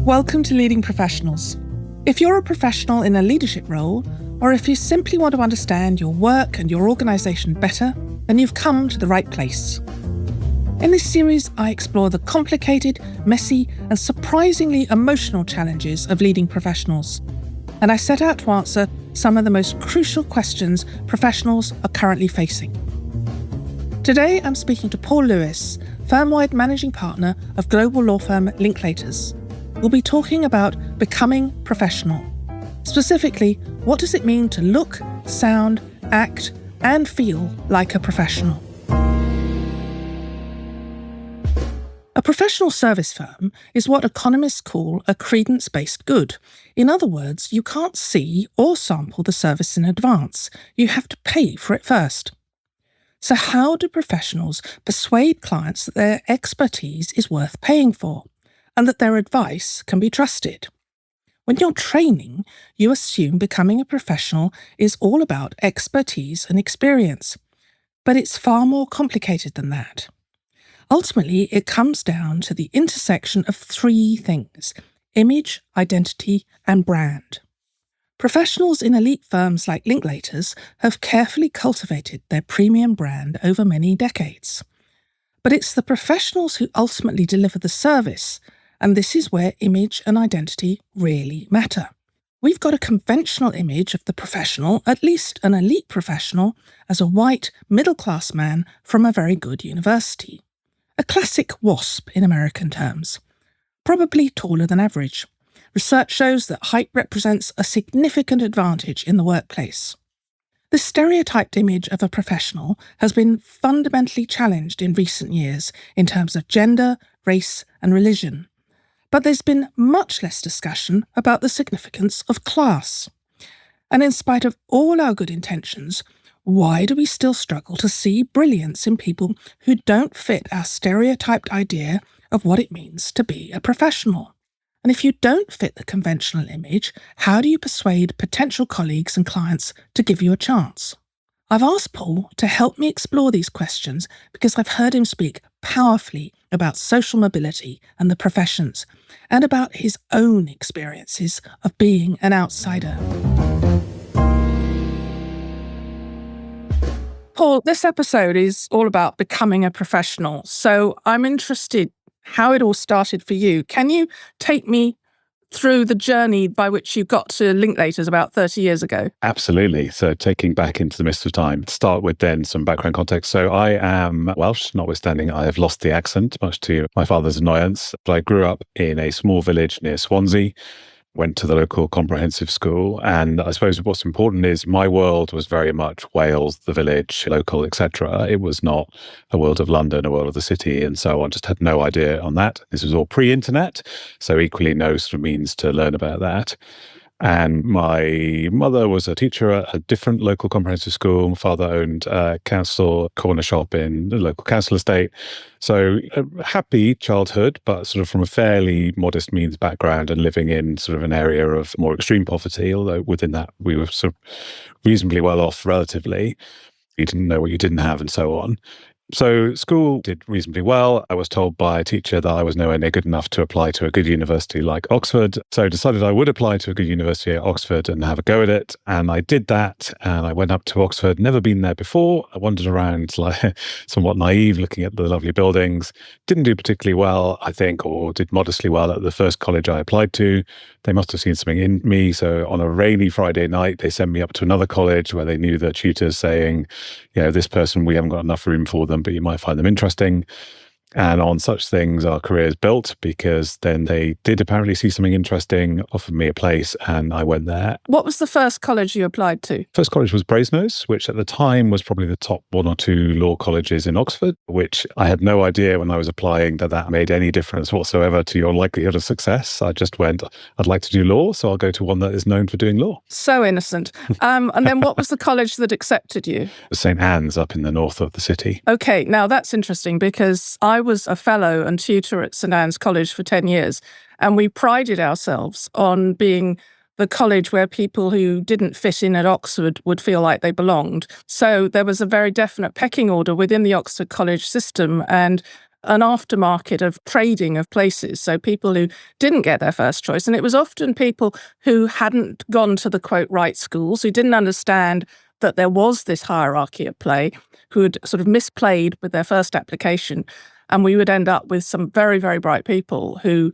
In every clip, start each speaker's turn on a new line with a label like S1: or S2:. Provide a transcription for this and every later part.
S1: Welcome to Leading Professionals. If you're a professional in a leadership role, or if you simply want to understand your work and your organisation better, then you've come to the right place. In this series, I explore the complicated, messy, and surprisingly emotional challenges of leading professionals. And I set out to answer some of the most crucial questions professionals are currently facing. Today, I'm speaking to Paul Lewis, Firmwide Managing Partner of global law firm Linklaters. We'll be talking about becoming professional. Specifically, what does it mean to look, sound, act, and feel like a professional? A professional service firm is what economists call a credence-based good. In other words, you can't see or sample the service in advance. You have to pay for it first. So how do professionals persuade clients that their expertise is worth paying for, and that their advice can be trusted? When you're training, you assume becoming a professional is all about expertise and experience. But it's far more complicated than that. Ultimately, it comes down to the intersection of three things: image, identity, and brand. Professionals in elite firms like Linklaters have carefully cultivated their premium brand over many decades. But it's the professionals who ultimately deliver the service, and this is where image and identity really matter. We've got a conventional image of the professional, at least an elite professional, as a white, middle-class man from a very good university. A classic WASP in American terms. Probably taller than average. Research shows that height represents a significant advantage in the workplace. The stereotyped image of a professional has been fundamentally challenged in recent years in terms of gender, race, and religion. But there's been much less discussion about the significance of class. And in spite of all our good intentions, why do we still struggle to see brilliance in people who don't fit our stereotyped idea of what it means to be a professional? And if you don't fit the conventional image, how do you persuade potential colleagues and clients to give you a chance? I've asked Paul to help me explore these questions because I've heard him speak powerfully about social mobility and the professions, and about his own experiences of being an outsider. Paul, this episode is all about becoming a professional, so I'm interested how it all started for you. Can you take me through the journey by which you got to Linklaters about 30 years ago?
S2: Absolutely. So taking back into the mist of time, start with then some background context. So I am Welsh, notwithstanding I have lost the accent, much to my father's annoyance. But I grew up in a small village near Swansea, went to the local comprehensive school. And I suppose what's important is my world was very much Wales, the village, local, etc. It was not a world of London, a world of the city. And so I just had no idea on that. This was all pre-internet, so equally no sort of means to learn about that. And my mother was a teacher at a different local comprehensive school. My father owned a council corner shop in the local council estate. So a happy childhood, but sort of from a fairly modest means background and living in sort of an area of more extreme poverty, although within that we were sort of reasonably well off relatively. You didn't know what you didn't have and so on. So school did reasonably well. I was told by a teacher that I was nowhere near good enough to apply to a good university like Oxford. So I decided I would apply to a good university at Oxford and have a go at it. And I did that. And I went up to Oxford, never been there before. I wandered around like somewhat naive, looking at the lovely buildings. Didn't do particularly well, I think, or did modestly well at the first college I applied to. They must have seen something in me. So on a rainy Friday night, they sent me up to another college where they knew the tutors saying, this person, we haven't got enough room for them, but you might find them interesting. And on such things, our careers built, because then they did apparently see something interesting, offered me a place, and I went there.
S1: What was the first college you applied to?
S2: First college was Brasenose, which at the time was probably the top one or two law colleges in Oxford, which I had no idea when I was applying that made any difference whatsoever to your likelihood of success. I just went, I'd like to do law, so I'll go to one that is known for doing law.
S1: So innocent. And then what was the college that accepted you?
S2: St. Anne's up in the north of the city.
S1: Okay, now that's interesting because I was a fellow and tutor at St. Anne's College for 10 years, and we prided ourselves on being the college where people who didn't fit in at Oxford would feel like they belonged. So there was a very definite pecking order within the Oxford College system, and an aftermarket of trading of places. So people who didn't get their first choice. And it was often people who hadn't gone to the quote right schools, who didn't understand that there was this hierarchy at play, who had sort of misplayed with their first application. And we would end up with some very, very bright people who,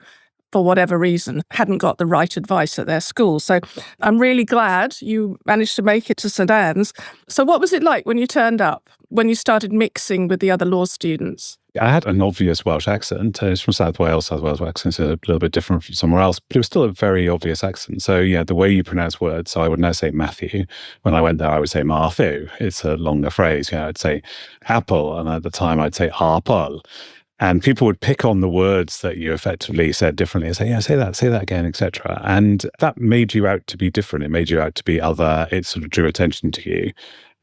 S1: for whatever reason, hadn't got the right advice at their school. So I'm really glad you managed to make it to St Anne's. So what was it like when you turned up, when you started mixing with the other law students?
S2: I had an obvious Welsh accent. It's from South Wales. South Wales accent is a little bit different from somewhere else, but it was still a very obvious accent. So yeah, the way you pronounce words, so I would now say Matthew. When I went there, I would say Marthu. It's a longer phrase. I'd say apple, and at the time I'd say apple. And people would pick on the words that you effectively said differently and say, yeah, say that again, etc. And that made you out to be different. It made you out to be other. It sort of drew attention to you.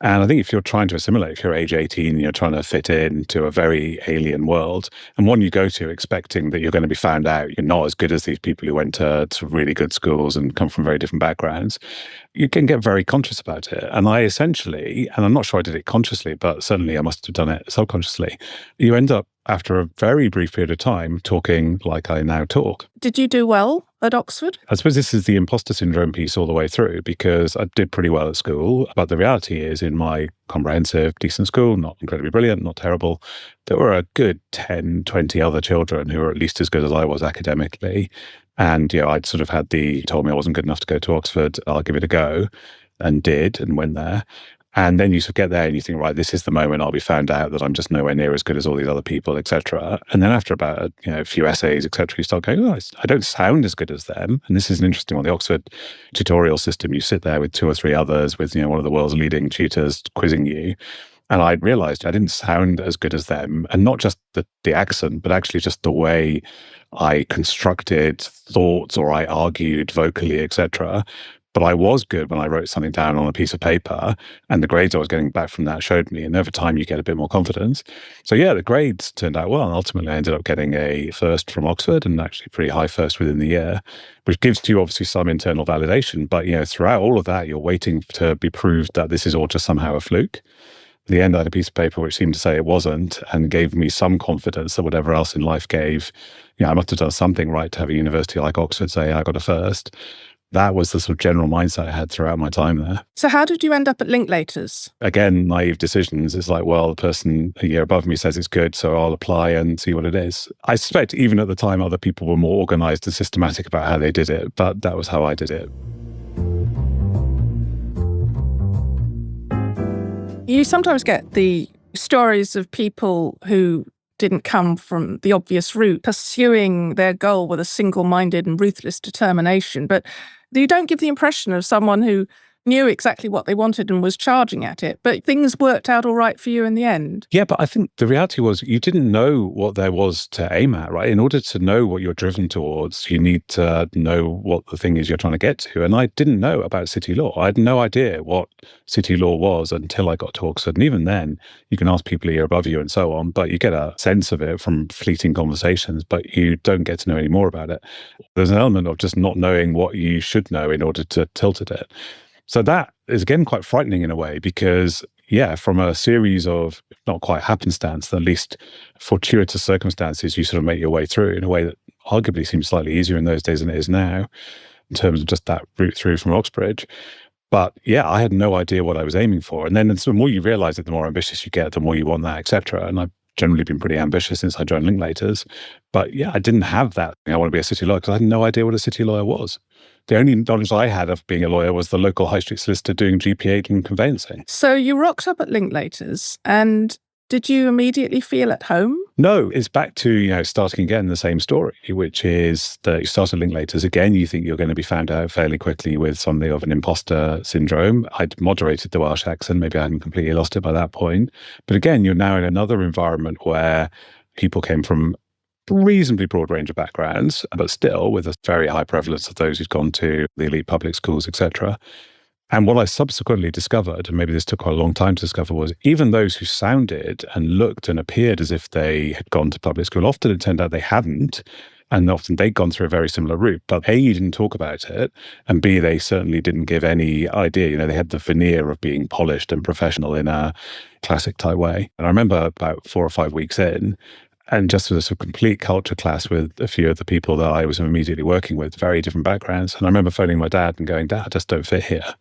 S2: And I think if you're trying to assimilate, if you're age 18, you're trying to fit into a very alien world, and one you go to expecting that you're going to be found out, you're not as good as these people who went to really good schools and come from very different backgrounds, you can get very conscious about it. And I essentially, and I'm not sure I did it consciously, but certainly I must have done it subconsciously, you end up after a very brief period of time talking like I now talk.
S1: Did you do well at Oxford?
S2: I suppose this is the imposter syndrome piece all the way through, because I did pretty well at school. But the reality is, in my comprehensive, decent school, not incredibly brilliant, not terrible, there were a good 10, 20 other children who were at least as good as I was academically. And, I'd sort of had told me I wasn't good enough to go to Oxford, I'll give it a go, and did, and went there. And then you sort of get there and you think, right, this is the moment I'll be found out that I'm just nowhere near as good as all these other people, etc. And then after about a few essays, etc., you start going, I don't sound as good as them. And this is an interesting one. The Oxford tutorial system, you sit there with 2 or 3 others with one of the world's leading tutors quizzing you. And I realized I didn't sound as good as them. And not just the accent, but actually just the way I constructed thoughts or I argued vocally, etc. But I was good when I wrote something down on a piece of paper, and the grades I was getting back from that showed me. And over time, you get a bit more confidence. So yeah, the grades turned out well. And ultimately, I ended up getting a first from Oxford, and actually pretty high first within the year, which gives you obviously some internal validation. But throughout all of that, you're waiting to be proved that this is all just somehow a fluke. At the end, I had a piece of paper which seemed to say it wasn't, and gave me some confidence that whatever else in life gave, I must have done something right to have a university like Oxford say I got a first. That was the sort of general mindset I had throughout my time there.
S1: So how did you end up at Linklaters?
S2: Again, naive decisions. It's like, well, the person a year above me says it's good, so I'll apply and see what it is. I suspect even at the time, other people were more organized and systematic about how they did it, but that was how I did it.
S1: You sometimes get the stories of people who didn't come from the obvious route, pursuing their goal with a single-minded and ruthless determination. But you don't give the impression of someone who knew exactly what they wanted and was charging at it. But things worked out all right for you in the end.
S2: Yeah, but I think the reality was you didn't know what there was to aim at, right? In order to know what you're driven towards, you need to know what the thing is you're trying to get to. And I didn't know about city law. I had no idea what city law was until I got to Oxford. And even then, you can ask people a year above you and so on, but you get a sense of it from fleeting conversations, but you don't get to know any more about it. There's an element of just not knowing what you should know in order to tilt at it. So that is, again, quite frightening in a way because, from a series of, not quite happenstance, at least fortuitous circumstances, you sort of make your way through in a way that arguably seems slightly easier in those days than it is now, in terms of just that route through from Oxbridge. But I had no idea what I was aiming for. And then the more you realize it, the more ambitious you get, the more you want that, etc. And I've generally been pretty ambitious since I joined Linklaters. But I didn't have that. I want to be a city lawyer because I had no idea what a city lawyer was. The only knowledge I had of being a lawyer was the local high street solicitor doing GP8 and conveyancing.
S1: So you rocked up at Linklaters, and did you immediately feel at home?
S2: No, it's back to, starting again the same story, which is that you start at Linklaters. Again, you think you're going to be found out fairly quickly with something of an imposter syndrome. I'd moderated the Welsh accent. Maybe I hadn't completely lost it by that point. But again, you're now in another environment where people came from reasonably broad range of backgrounds, but still with a very high prevalence of those who'd gone to the elite public schools, etc. And what I subsequently discovered, and maybe this took quite a long time to discover, was even those who sounded and looked and appeared as if they had gone to public school, often it turned out they hadn't. And often they'd gone through a very similar route. But A, you didn't talk about it. And B, they certainly didn't give any idea. They had the veneer of being polished and professional in a classic type way. And I remember about 4 or 5 weeks in, And just as a complete culture clash with a few of the people that I was immediately working with, very different backgrounds. And I remember phoning my dad and going, Dad, I just don't fit here.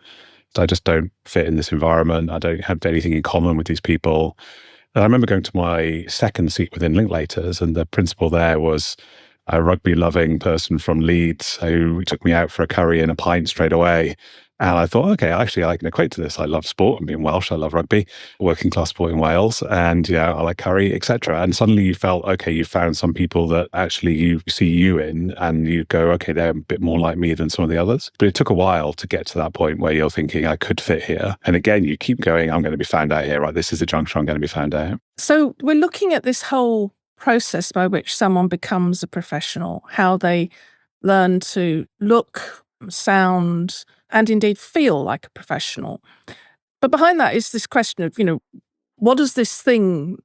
S2: I just don't fit in this environment. I don't have anything in common with these people. And I remember going to my second seat within Linklaters, and the principal there was a rugby-loving person from Leeds who took me out for a curry and a pint straight away. And I thought, okay, actually, I can equate to this. I love sport. I'm being Welsh. I love rugby, working class sport in Wales. And, I like curry, etc. And suddenly you felt, okay, you found some people that actually you see you in, and you go, okay, they're a bit more like me than some of the others. But it took a while to get to that point where you're thinking, I could fit here. And again, you keep going, I'm going to be found out here, right? This is the juncture I'm going to be found out.
S1: So we're looking at this whole process by which someone becomes a professional, how they learn to look, sound, and indeed feel like a professional. But behind that is this question of, what does this thing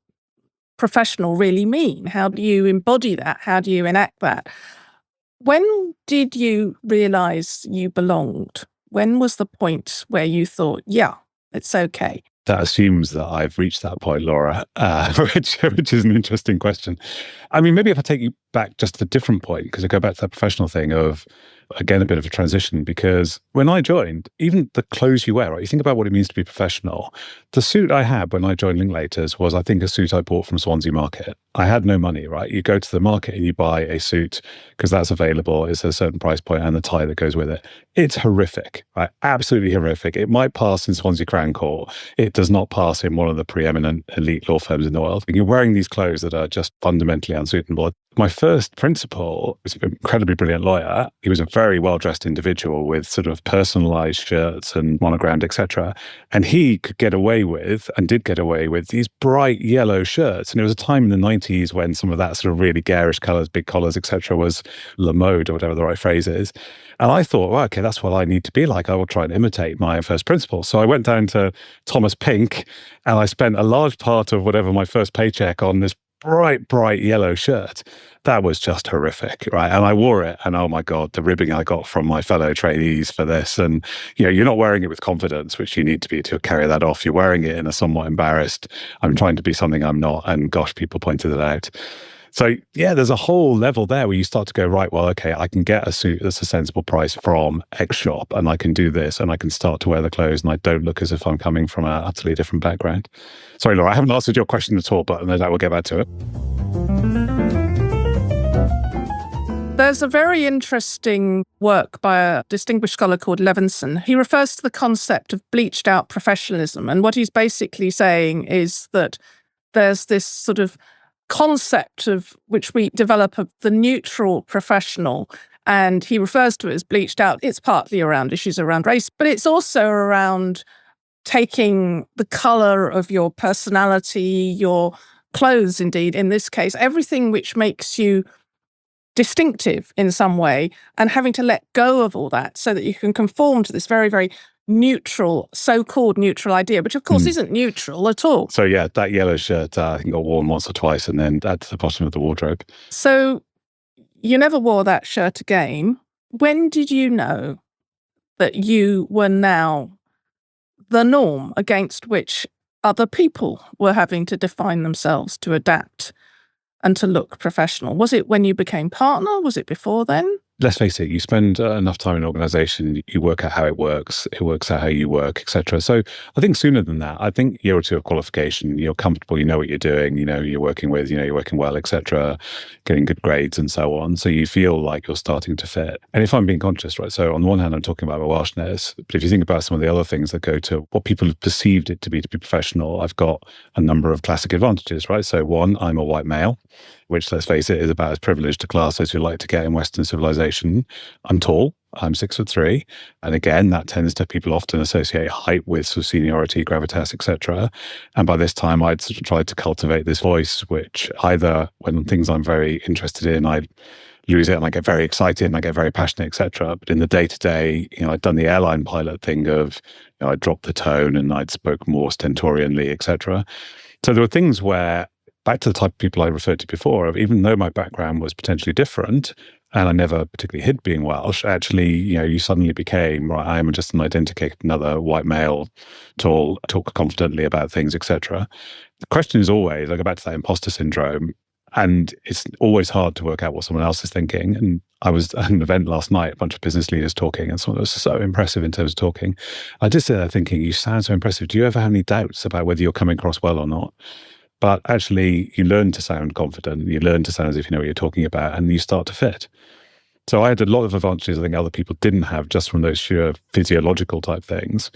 S1: professional really mean? How do you embody that? How do you enact that? When did you realize you belonged? When was the point where you thought, yeah, it's okay?
S2: That assumes that I've reached that point, Laura, which is an interesting question. I mean, maybe if I take you back just to a different point, because I go back to that professional thing of, again, a bit of a transition, because when I joined, even the clothes you wear, right? You think about what it means to be professional. The suit I had when I joined Linklaters was, I think, a suit I bought from Swansea Market. I had no money, right? You go to the market and you buy a suit because that's available. It's a certain price point and the tie that goes with it. It's horrific, right? Absolutely horrific. It might pass in Swansea Crown Court. It does not pass in one of the preeminent elite law firms in the world. You're wearing these clothes that are just fundamentally unsuitable. My first principal was an incredibly brilliant lawyer. He was a very well-dressed individual with sort of personalized shirts and monogrammed, etc. And he could get away with, and did get away with, these bright yellow shirts. And there was a time in the 90s when some of that sort of really garish colors, big collars, etc. was la mode, or whatever the right phrase is. And I thought, well, okay, that's what I need to be like. I will try and imitate my first principal. So I went down to Thomas Pink and I spent a large part of whatever my first paycheck on this bright yellow shirt. That was just horrific, right? And I wore it, and oh my God, the ribbing I got from my fellow trainees for this. And, you're not wearing it with confidence, which you need to be to carry that off. You're wearing it in a somewhat embarrassed, I'm trying to be something I'm not. And gosh, people pointed it out. So yeah, there's a whole level there where you start to go, right, well, okay, I can get a suit that's a sensible price from X shop, and I can do this, and I can start to wear the clothes, and I don't look as if I'm coming from an utterly different background. Sorry, Laura, I haven't answered your question at all, but no doubt we'll get back to it.
S1: There's a very interesting work by a distinguished scholar called Levinson. He refers to the concept of bleached out professionalism. And what he's basically saying is that there's this sort of concept of which we develop of the neutral professional. And he refers to it as bleached out. It's partly around issues around race, but it's also around taking the color of your personality, your clothes, indeed, in this case, everything which makes you distinctive in some way, and having to let go of all that so that you can conform to this very, very neutral, so-called neutral idea, which of course isn't neutral at all.
S2: So yeah, that yellow shirt, I think got worn once or twice and then at the bottom of the wardrobe.
S1: So you never wore that shirt again. When did you know that you were now the norm against which other people were having to define themselves, to adapt and to look professional? Was it when you became partner? Was it before then?
S2: Let's face it, you spend enough time in an organization, you work out how it works out how you work, etc. So I think sooner than that, I think a year or two of qualification, you're comfortable, you know what you're doing, you're working with, you're working well, etc., getting good grades and so on. So you feel like you're starting to fit. And if I'm being conscious, right, so on the one hand, I'm talking about my Welshness, but if you think about some of the other things that go to what people have perceived it to be professional, I've got a number of classic advantages, right? So one, I'm a white male, which, let's face it, is about as privileged a class as you like to get in Western civilization. I'm tall. I'm 6'3", and again, that tends to, people often associate height with sort of seniority, gravitas, etc. And by this time, I'd sort of tried to cultivate this voice, which either when things I'm very interested in, I lose it and I get very excited and I get very passionate, etc. But in the day to day, I'd done the airline pilot thing of, I'd dropped the tone and I'd spoke more stentorianly, etc. So there were things where, back to the type of people I referred to before, of even though my background was potentially different, and I never particularly hid being Welsh, actually, you suddenly became, right, I am just an identical, another white male, tall, talk confidently about things, etc. The question is always, I go back to that imposter syndrome, And it's always hard to work out what someone else is thinking. And I was at an event last night, a bunch of business leaders talking, and someone was so impressive in terms of talking. I just sit there thinking, you sound so impressive. Do you ever have any doubts about whether you're coming across well or not? But actually, you learn to sound confident. You learn to sound as if you know what you're talking about, and you start to fit. So I had a lot of advantages I think other people didn't have just from those sheer physiological type things.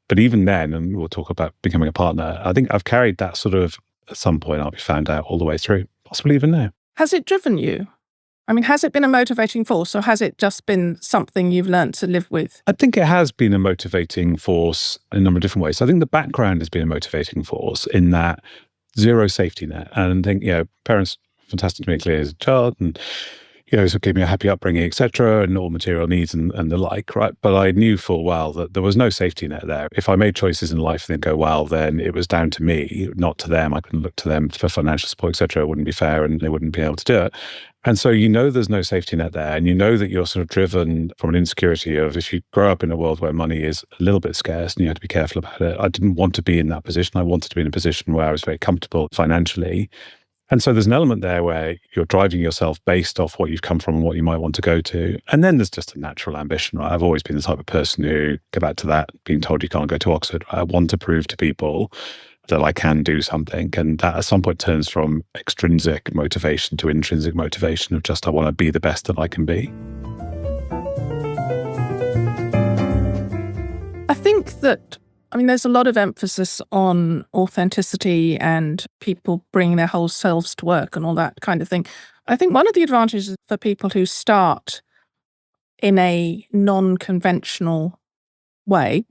S2: But even then, and we'll talk about becoming a partner, I think I've carried that sort of, at some point I'll be found out all the way through, possibly even now.
S1: Has it driven you? I mean, has it been a motivating force, or has it just been something you've learned to live with?
S2: I think it has been a motivating force in a number of different ways. So I think the background has been a motivating force in that zero safety net. And I think, parents, fantastic to me clear as a child, and so gave me a happy upbringing, etc., and all material needs and the like, right? But I knew full well that there was no safety net there. If I made choices in life that didn't go well, then it was down to me, not to them. I couldn't look to them for financial support, etc. It wouldn't be fair, and they wouldn't be able to do it. And so there's no safety net there, and that you're sort of driven from an insecurity of, if you grow up in a world where money is a little bit scarce and you have to be careful about it. I didn't want to be in that position. I wanted to be in a position where I was very comfortable financially. And so there's an element there where you're driving yourself based off what you've come from and what you might want to go to. And then there's just a natural ambition, right? I've always been the type of person who, go back to that, being told you can't go to Oxford. I want to prove to people that I can do something. And that at some point turns from extrinsic motivation to intrinsic motivation of just, I want to be the best that I can be.
S1: I think that there's a lot of emphasis on authenticity and people bringing their whole selves to work and all that kind of thing. I think one of the advantages for people who start in a non-conventional way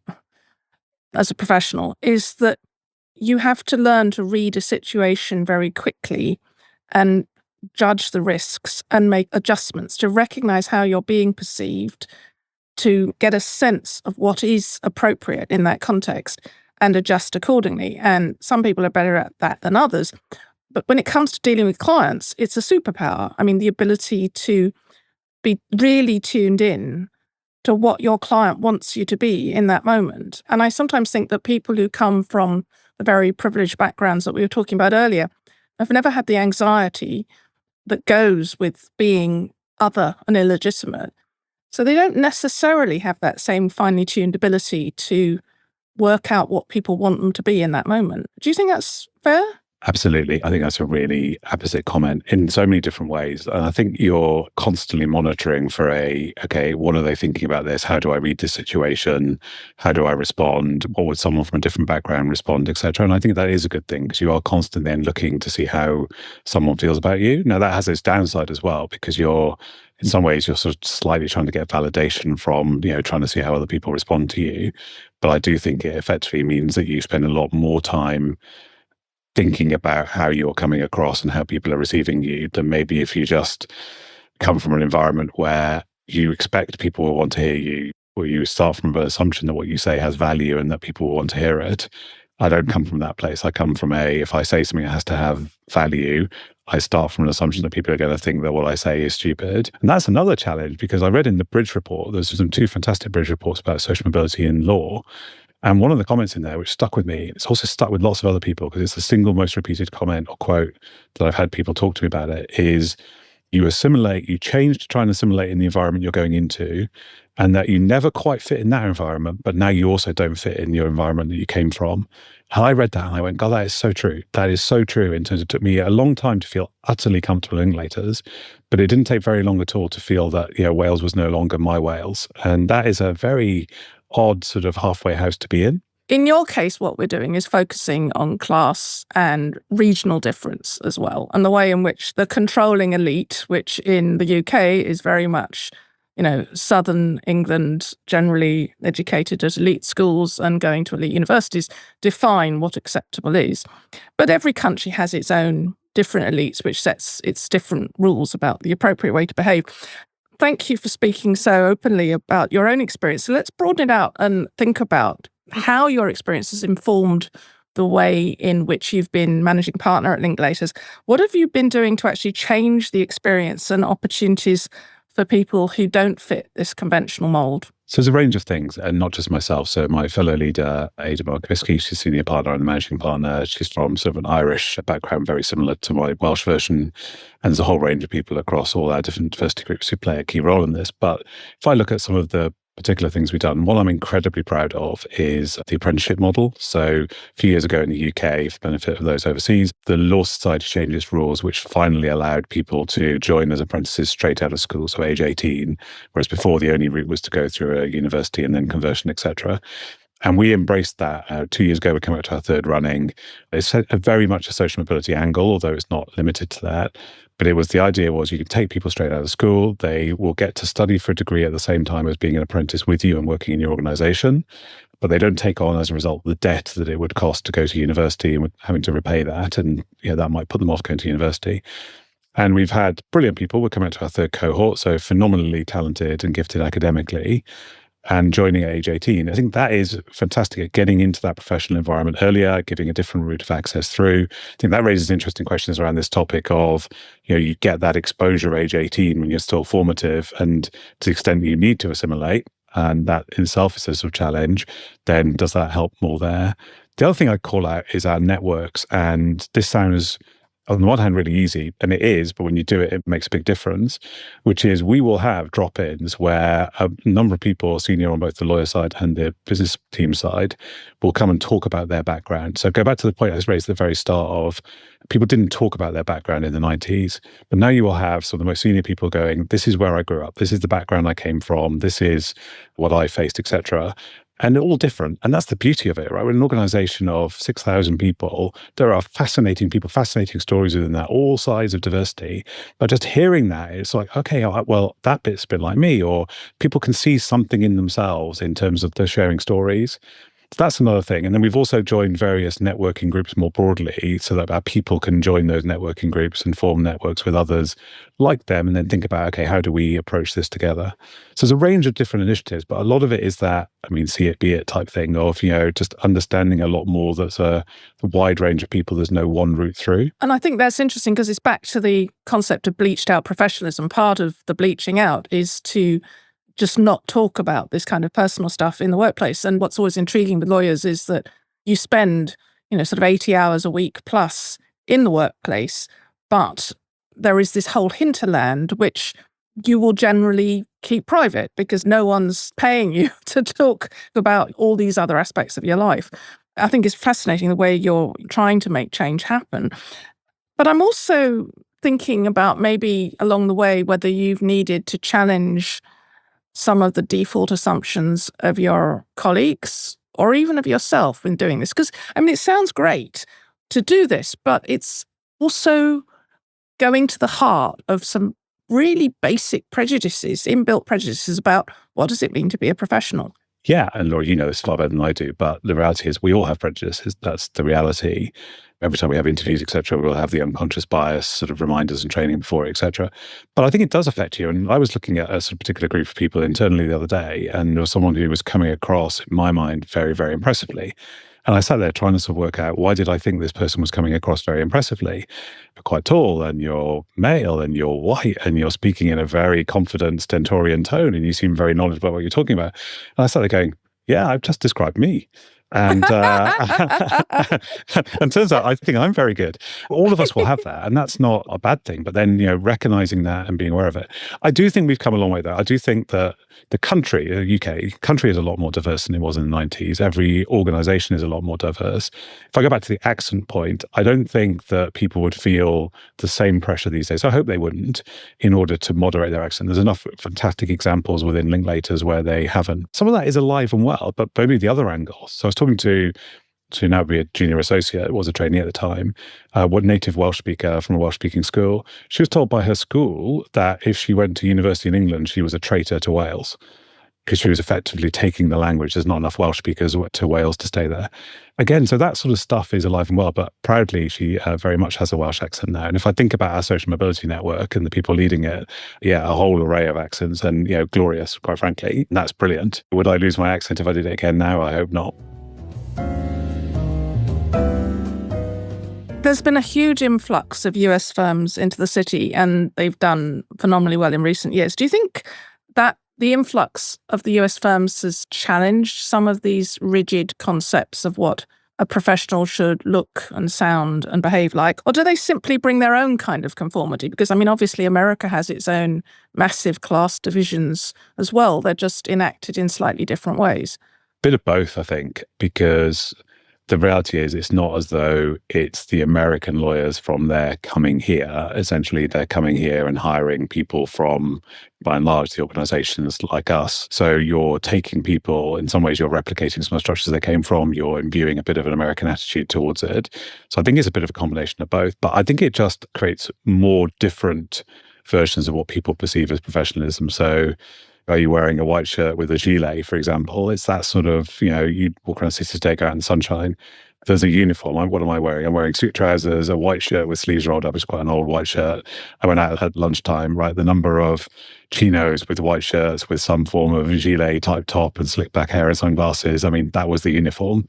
S1: as a professional is that you have to learn to read a situation very quickly and judge the risks and make adjustments to recognize how you're being perceived, to get a sense of what is appropriate in that context and adjust accordingly. And some people are better at that than others. But when it comes to dealing with clients, it's a superpower. The ability to be really tuned in to what your client wants you to be in that moment. And I sometimes think that people who come from the very privileged backgrounds that we were talking about earlier have never had the anxiety that goes with being other and illegitimate. So they don't necessarily have that same finely tuned ability to work out what people want them to be in that moment. Do you think that's fair?
S2: Absolutely. I think that's a really apposite comment in so many different ways. And I think you're constantly monitoring for okay, what are they thinking about this? How do I read this situation? How do I respond? What would someone from a different background respond, etc.? And I think that is a good thing because you are constantly then looking to see how someone feels about you. Now, that has its downside as well because in some ways, you're sort of slightly trying to get validation from, trying to see how other people respond to you. But I do think it effectively means that you spend a lot more time thinking about how you're coming across and how people are receiving you than maybe if you just come from an environment where you expect people will want to hear you, or you start from an assumption that what you say has value and that people will want to hear it. I don't come from that place. I come from if I say something that has to have value, I start from an assumption that people are going to think that what I say is stupid. And that's another challenge because I read in the Bridge report, there's two fantastic Bridge reports about social mobility in law. And one of the comments in there, which stuck with me, it's also stuck with lots of other people because it's the single most repeated comment or quote that I've had people talk to me about it, is you change to try and assimilate in the environment you're going into, and that you never quite fit in that environment, but now you also don't fit in your environment that you came from. And I read that and I went, God, that is so true. That is so true in terms of it took me a long time to feel utterly comfortable in Linklaters, but it didn't take very long at all to feel that, Wales was no longer my Wales. And that is a very odd sort of halfway house to be in.
S1: In your case, what we're doing is focusing on class and regional difference as well, and the way in which the controlling elite, which in the UK is very much, Southern England, generally educated at elite schools and going to elite universities, define what acceptable is. But every country has its own different elites, which sets its different rules about the appropriate way to behave. Thank you for speaking so openly about your own experience. So let's broaden it out and think about how your experience has informed the way in which you've been managing partner at Linklaters. What have you been doing to actually change the experience and opportunities for people who don't fit this conventional mold?
S2: So there's a range of things, and not just myself. So my fellow leader, Ada Markowski, she's senior partner and the managing partner. She's from sort of an Irish background, very similar to my Welsh version. And there's a whole range of people across all our different diversity groups who play a key role in this. But if I look at some of the particular things we've done, what I'm incredibly proud of is the apprenticeship model. So a few years ago in the UK, for the benefit of those overseas, the Law Society changed its rules, which finally allowed people to join as apprentices straight out of school, so age 18, whereas before the only route was to go through a university and then conversion, etc. And we embraced that 2 years ago. We're coming up to our third running. It's a very much a social mobility angle, although it's not limited to that. But the idea was you can take people straight out of school. They will get to study for a degree at the same time as being an apprentice with you and working in your organization. But they don't take on, as a result, the debt that it would cost to go to university and having to repay that. And that might put them off going to university. And we've had brilliant people. We're coming up to our third cohort, so phenomenally talented and gifted academically, and joining at age 18. I think that is fantastic at getting into that professional environment earlier, giving a different route of access through. I think that raises interesting questions around this topic of, you get that exposure age 18 when you're still formative, and to the extent that you need to assimilate, and that in itself is a sort of challenge, then does that help more there? The other thing I'd call out is our networks, and this sounds on the one hand really easy, and it is, but when you do it, it makes a big difference, which is we will have drop-ins where a number of people, senior on both the lawyer side and the business team side, will come and talk about their background. So go back to the point I raised at the very start of people didn't talk about their background in the 90s, but now you will have some of the most senior people going, this is where I grew up, this is the background I came from, this is what I faced, etc. And they're all different. And that's the beauty of it, right? We're an organization of 6,000 people. There are fascinating people, fascinating stories within that, all sides of diversity. But just hearing that, it's like, okay, well, that bit's a bit like me, or people can see something in themselves in terms of the sharing stories. So that's another thing. And then we've also joined various networking groups more broadly so that our people can join those networking groups and form networks with others like them, and then think about, okay, how do we approach this together? So there's a range of different initiatives, but a lot of it is that, see it, be it type thing of, just understanding a lot more that's a wide range of people. There's no one route through.
S1: And I think that's interesting because it's back to the concept of bleached out professionalism. Part of the bleaching out is to just not talk about this kind of personal stuff in the workplace. And what's always intriguing with lawyers is that you spend, sort of 80 hours a week plus in the workplace, but there is this whole hinterland which you will generally keep private because no one's paying you to talk about all these other aspects of your life. I think it's fascinating the way you're trying to make change happen. But I'm also thinking about maybe along the way whether you've needed to challenge some of the default assumptions of your colleagues or even of yourself in doing this. Because, it sounds great to do this, but it's also going to the heart of some really basic prejudices, inbuilt prejudices about what does it mean to be a professional.
S2: Yeah, and Laura, you know this far better than I do, but the reality is we all have prejudices. That's the reality. Every time we have interviews, etc., we'll have the unconscious bias sort of reminders and training before, etc. But I think it does affect you. And I was looking at a sort of particular group of people internally the other day, and there was someone who was coming across, in my mind, very, very impressively. And I sat there trying to sort of work out, why did I think this person was coming across very impressively? You're quite tall, and you're male, and you're white, and you're speaking in a very confident, stentorian tone, and you seem very knowledgeable about what you're talking about. And I started going, yeah, I've just described me. And and turns out I think I'm very good. All of us will have that, and that's not a bad thing. But then, recognizing that and being aware of it. I do think we've come a long way there. I do think that the country, the UK country, is a lot more diverse than it was in the 90s. Every organization is a lot more diverse. If I go back to the accent point, I don't think that people would feel the same pressure these days. I hope they wouldn't, in order to moderate their accent. There's enough fantastic examples within Linklaters where they haven't. Some of that is alive and well, but maybe the other angle. So I was talking to now be a junior associate, was a trainee at the time, one native Welsh speaker from a Welsh-speaking school. She was told by her school that if she went to university in England, she was a traitor to Wales because she was effectively taking the language. There's not enough Welsh speakers to Wales to stay there. Again, so that sort of stuff is alive and well, but proudly, she very much has a Welsh accent now. And if I think about our social mobility network and the people leading it, a whole array of accents and, glorious, quite frankly. And that's brilliant. Would I lose my accent if I did it again now? I hope not.
S1: There's been a huge influx of US firms into the city, and they've done phenomenally well in recent years. Do you think that the influx of the US firms has challenged some of these rigid concepts of what a professional should look and sound and behave like? Or do they simply bring their own kind of conformity? Because, I mean, obviously America has its own massive class divisions as well. They're just enacted in slightly different ways.
S2: Bit of both, I think, because the reality is it's not as though it's the American lawyers from there coming here. Essentially, they're coming here and hiring people from, by and large, the organizations like us. So you're taking people, in some ways, you're replicating some of the structures they came from. You're imbuing a bit of an American attitude towards it. So I think it's a bit of a combination of both. But I think it just creates more different versions of what people perceive as professionalism. So are you wearing a white shirt with a gilet, for example? It's that sort of, you walk around city today, go out in the sunshine. There's a uniform. What am I wearing? I'm wearing suit trousers, a white shirt with sleeves rolled up. It's quite an old white shirt. I went out at lunchtime, right? The number of chinos with white shirts with some form of gilet type top and slick back hair and sunglasses. I mean, that was the uniform.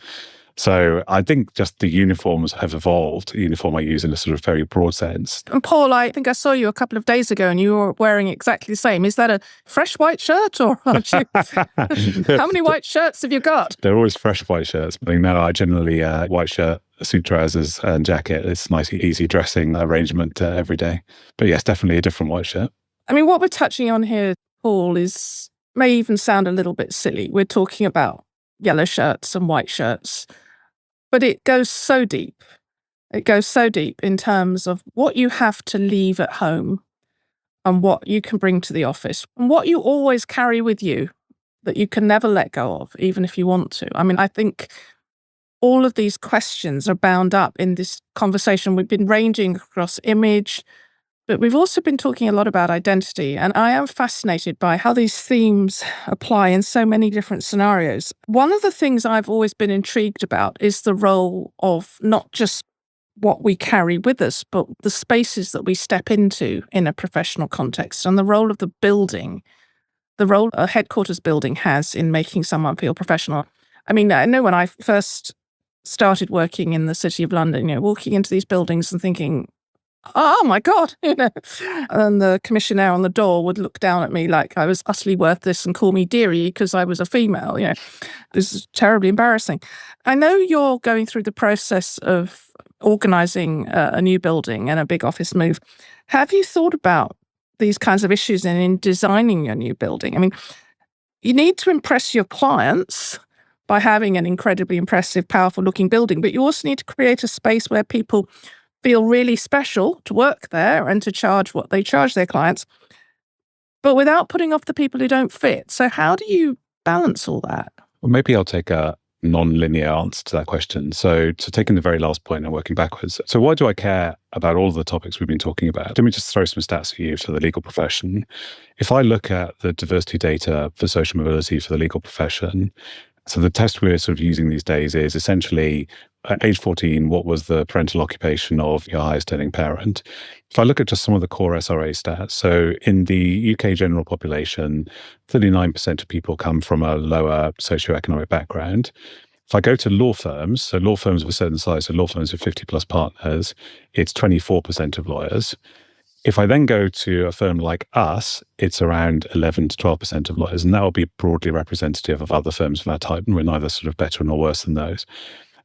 S2: So I think just the uniforms have evolved. The uniform I use in a sort of very broad sense.
S1: And Paul, I think I saw you a couple of days ago and you were wearing exactly the same. Is that a fresh white shirt or aren't you? How many white shirts have you got?
S2: They're always fresh white shirts. But no, I generally white shirt, suit trousers and jacket. It's nice, easy dressing arrangement every day. But yes, definitely a different white shirt.
S1: I mean, what we're touching on here, Paul, may even sound a little bit silly. We're talking about yellow shirts and white shirts. But it goes so deep. It goes so deep in terms of what you have to leave at home and what you can bring to the office and what you always carry with you that you can never let go of, even if you want to. I mean, I think all of these questions are bound up in this conversation. We've been ranging across image, but we've also been talking a lot about identity, and I am fascinated by how these themes apply in so many different scenarios. One of the things I've always been intrigued about is the role of not just what we carry with us, but the spaces that we step into in a professional context, and the role of the building, the role a headquarters building has in making someone feel professional. I mean, I know when I first started working in the City of London, walking into these buildings and thinking, oh my God, And the commissioner on the door would look down at me like I was utterly worthless and call me dearie because I was a female. This is terribly embarrassing. I know you're going through the process of organising a new building and a big office move. Have you thought about these kinds of issues in designing your new building? I mean, you need to impress your clients by having an incredibly impressive, powerful looking building, but you also need to create a space where people feel really special to work there and to charge what they charge their clients, but without putting off the people who don't fit. So how do you balance all that?
S2: Well, maybe I'll take a non-linear answer to that question. So taking the very last point and working backwards. So why do I care about all of the topics we've been talking about? Let me just throw some stats at you for the legal profession. If I look at the diversity data for social mobility for the legal profession, so the test we're sort of using these days is essentially at age 14, what was the parental occupation of your highest earning parent? If I look at just some of the core SRA stats, so in the UK general population, 39% of people come from a lower socioeconomic background. If I go to law firms, so law firms of a certain size, so law firms with 50 plus partners, it's 24% of lawyers. If I then go to a firm like us, it's around 11 to 12% of lawyers, and that will be broadly representative of other firms of our type, and we're neither sort of better nor worse than those.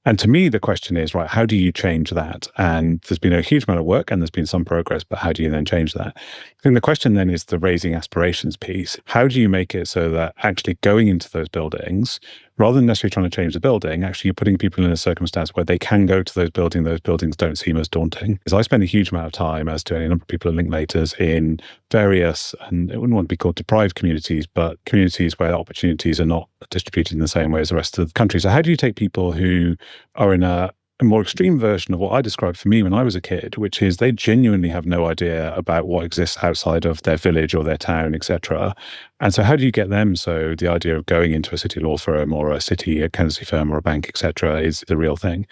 S2: And to me, the question is, right, how do you change that? And there's been a huge amount of work and there's been some progress, but how do you then change that? I think the question then is the raising aspirations piece. How do you make it so that actually going into those buildings, rather than necessarily trying to change the building, actually you're putting people in a circumstance where they can go to those buildings don't seem as daunting? Because I spend a huge amount of time, as do any number of people at Linklaters, in various, and it wouldn't want to be called deprived communities, but communities where opportunities are not distributed in the same way as the rest of the country. So how do you take people who are in a more extreme version of what I described for me when I was a kid, which is they genuinely have no idea about what exists outside of their village or their town, etc. And so how do you get them? So the idea of going into a city law firm or a city accountancy firm or a bank, etc., is the real thing.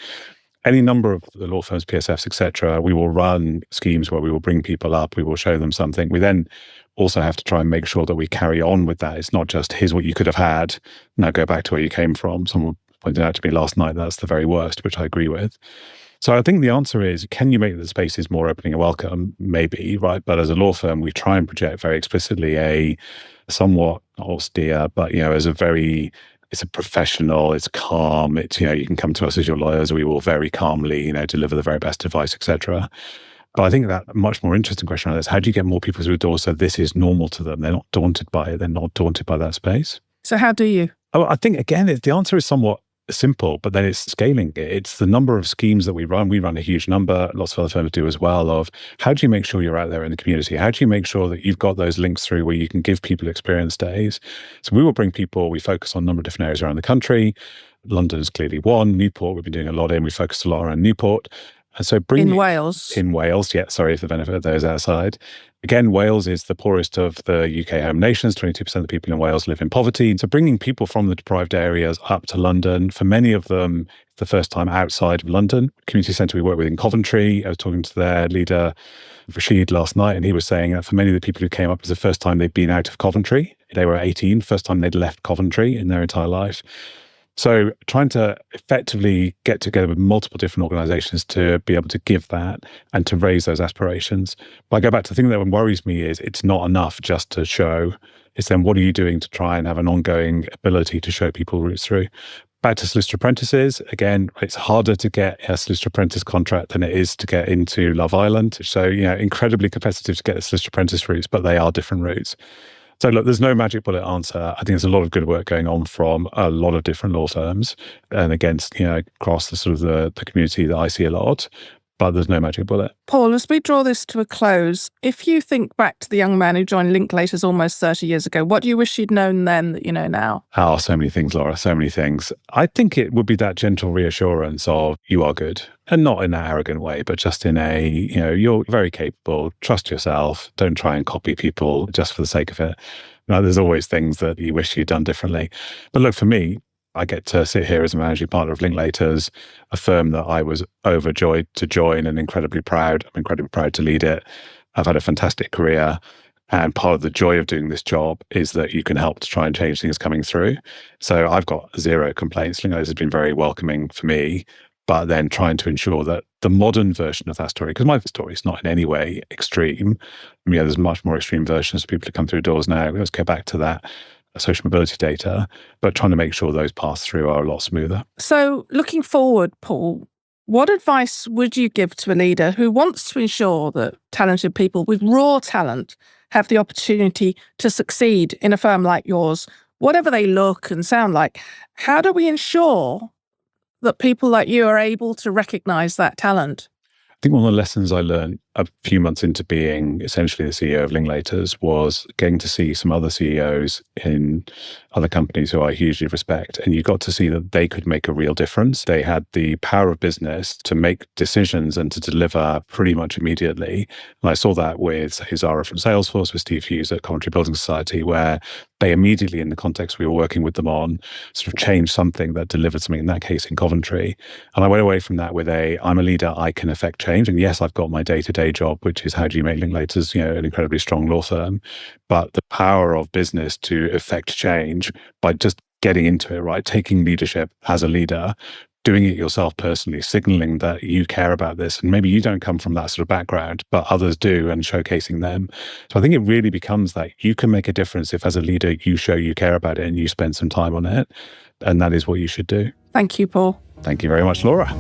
S2: Any number of the law firms, PSFs, etc., we will run schemes where we will bring people up, we will show them something. We then also have to try and make sure that we carry on with that. It's not just, here's what you could have had, now go back to where you came from. Someone pointed out to me last night, that's the very worst, which I agree with. So I think the answer is, can you make the spaces more opening and welcome? Maybe, right? But as a law firm, we try and project very explicitly a somewhat austere, but, as it's a professional, it's calm, it's, you can come to us as your lawyers, we will very calmly, deliver the very best advice, etc. But I think that a much more interesting question is, how do you get more people through the door so this is normal to them? They're not daunted by it. They're not daunted by that space.
S1: So how do you?
S2: Oh, I think, again, the answer is somewhat simple, but then it's scaling it. It's the number of schemes that we run. We run a huge number, lots of other firms do as well, of how do you make sure you're out there in the community? How do you make sure that you've got those links through where you can give people experience days? So we will bring people, we focus on a number of different areas around the country. London is clearly one. Newport, we've been doing a lot in. We focused a lot around Newport. And so
S1: in Wales.
S2: In Wales, yeah, sorry for the benefit of those outside. Again, Wales is the poorest of the UK home nations. 22% of the people in Wales live in poverty. So bringing people from the deprived areas up to London, for many of them, the first time outside of London. Community centre we work with in Coventry, I was talking to their leader, Rashid, last night, and he was saying that for many of the people who came up, it was the first time they'd been out of Coventry. They were 18, first time they'd left Coventry in their entire life. So trying to effectively get together with multiple different organizations to be able to give that and to raise those aspirations. But I go back to the thing that worries me is it's not enough just to show. It's then what are you doing to try and have an ongoing ability to show people routes through? Back to solicitor apprentices, again, it's harder to get a solicitor apprentice contract than it is to get into Love Island. So, incredibly competitive to get the solicitor apprentice routes, but they are different routes. So look, there's no magic bullet answer. I think there's a lot of good work going on from a lot of different law firms and against, across the sort of the community that I see a lot, but there's no magic bullet.
S1: Paul, as we draw this to a close, if you think back to the young man who joined Linklaters almost 30 years ago, what do you wish you'd known then that you know now?
S2: Oh, so many things, Laura, so many things. I think it would be that gentle reassurance of you are good. And not in an arrogant way, but just in a, you're very capable, trust yourself, don't try and copy people just for the sake of it. There's always things that you wish you'd done differently. But look, for me, I get to sit here as a managing partner of Linklaters, a firm that I was overjoyed to join and incredibly proud. I'm incredibly proud to lead it. I've had a fantastic career. And part of the joy of doing this job is that you can help to try and change things coming through. So I've got zero complaints. Linklaters has been very welcoming for me. But then trying to ensure that the modern version of that story, because my story is not in any way extreme. There's much more extreme versions of people who come through doors now. Let's go back to that social mobility data, but trying to make sure those pass through are a lot smoother.
S1: So looking forward, Paul, what advice would you give to a leader who wants to ensure that talented people with raw talent have the opportunity to succeed in a firm like yours, whatever they look and sound like? How do we ensure that people like you are able to recognize that talent?
S2: I think one of the lessons I learned a few months into being essentially the CEO of Linklaters was getting to see some other CEOs in other companies who I hugely respect. And you got to see that they could make a real difference. They had the power of business to make decisions and to deliver pretty much immediately. And I saw that with Zara from Salesforce, with Steve Hughes at Coventry Building Society, where they immediately, in the context we were working with them on, sort of changed something that delivered something, in that case in Coventry. And I went away from that with I'm a leader, I can affect change. And yes, I've got my day-to-day job, which is how do you make Linklaters, an incredibly strong law firm. But the power of business to affect change by just getting into it, right? Taking leadership as a leader, doing it yourself personally, signaling that you care about this. And maybe you don't come from that sort of background, but others do, and showcasing them. So I think it really becomes that you can make a difference if, as a leader, you show you care about it and you spend some time on it. And that is what you should do.
S1: Thank you, Paul.
S2: Thank you very much, Laura.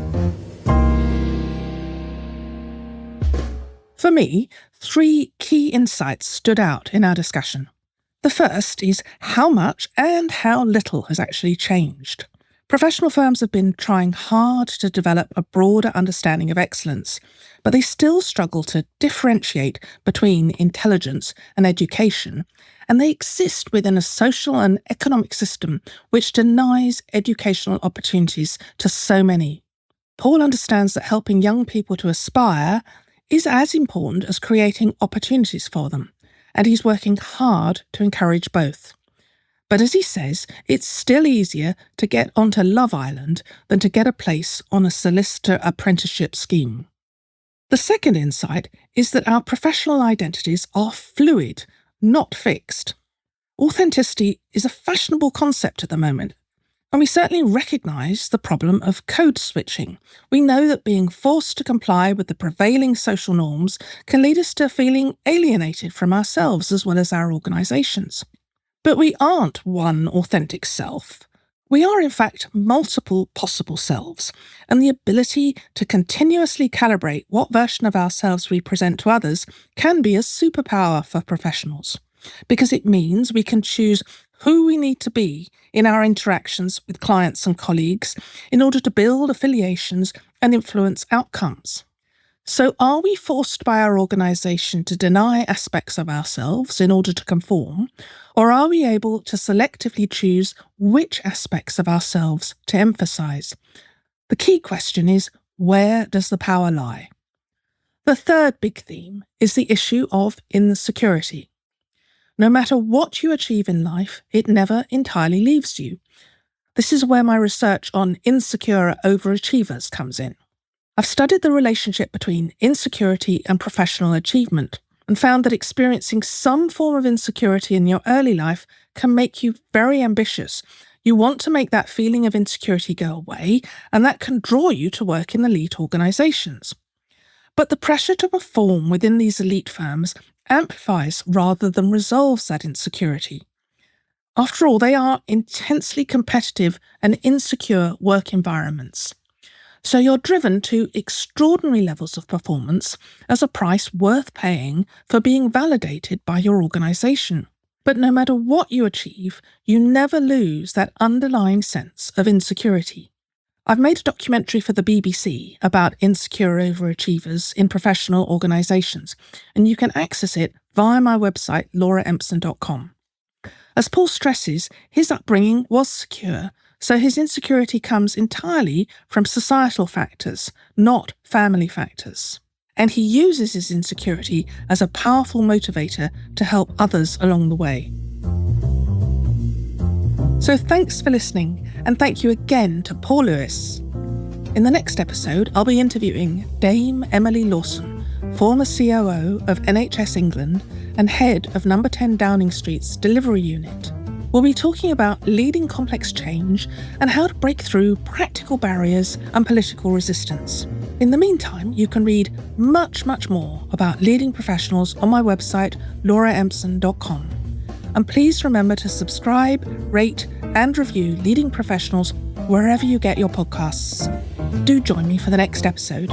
S1: For me, 3 key insights stood out in our discussion. The first is how much and how little has actually changed. Professional firms have been trying hard to develop a broader understanding of excellence, but they still struggle to differentiate between intelligence and education, and they exist within a social and economic system which denies educational opportunities to so many. Paul understands that helping young people to aspire is as important as creating opportunities for them, and he's working hard to encourage both. But as he says, it's still easier to get onto Love Island than to get a place on a solicitor apprenticeship scheme. The second insight is that our professional identities are fluid, not fixed. Authenticity is a fashionable concept at the moment, And we certainly recognise the problem of code switching. We know that being forced to comply with the prevailing social norms can lead us to feeling alienated from ourselves as well as our organisations. But we aren't one authentic self. We are, in fact, multiple possible selves, and the ability to continuously calibrate what version of ourselves we present to others can be a superpower for professionals, because it means we can choose who we need to be in our interactions with clients and colleagues in order to build affiliations and influence outcomes. So are we forced by our organisation to deny aspects of ourselves in order to conform, or are we able to selectively choose which aspects of ourselves to emphasise? The key question is, where does the power lie? The third big theme is the issue of insecurity. No matter what you achieve in life, it never entirely leaves you. This is where my research on insecure overachievers comes in. I've studied the relationship between insecurity and professional achievement and found that experiencing some form of insecurity in your early life can make you very ambitious. You want to make that feeling of insecurity go away, and that can draw you to work in elite organisations. But the pressure to perform within these elite firms amplifies rather than resolves that insecurity. After all, they are intensely competitive and insecure work environments. So you're driven to extraordinary levels of performance as a price worth paying for being validated by your organisation. But no matter what you achieve, you never lose that underlying sense of insecurity. I've made a documentary for the BBC about insecure overachievers in professional organisations, and you can access it via my website, lauraempson.com. As Paul stresses, his upbringing was secure, so his insecurity comes entirely from societal factors, not family factors. And he uses his insecurity as a powerful motivator to help others along the way. So thanks for listening, and thank you again to Paul Lewis. In the next episode, I'll be interviewing Dame Emily Lawson, former COO of NHS England and head of No. 10 Downing Street's delivery unit. We'll be talking about leading complex change and how to break through practical barriers and political resistance. In the meantime, you can read much more about leading professionals on my website, lauraempson.com. And please remember to subscribe, rate, and review Leading Professionals wherever you get your podcasts. Do join me for the next episode.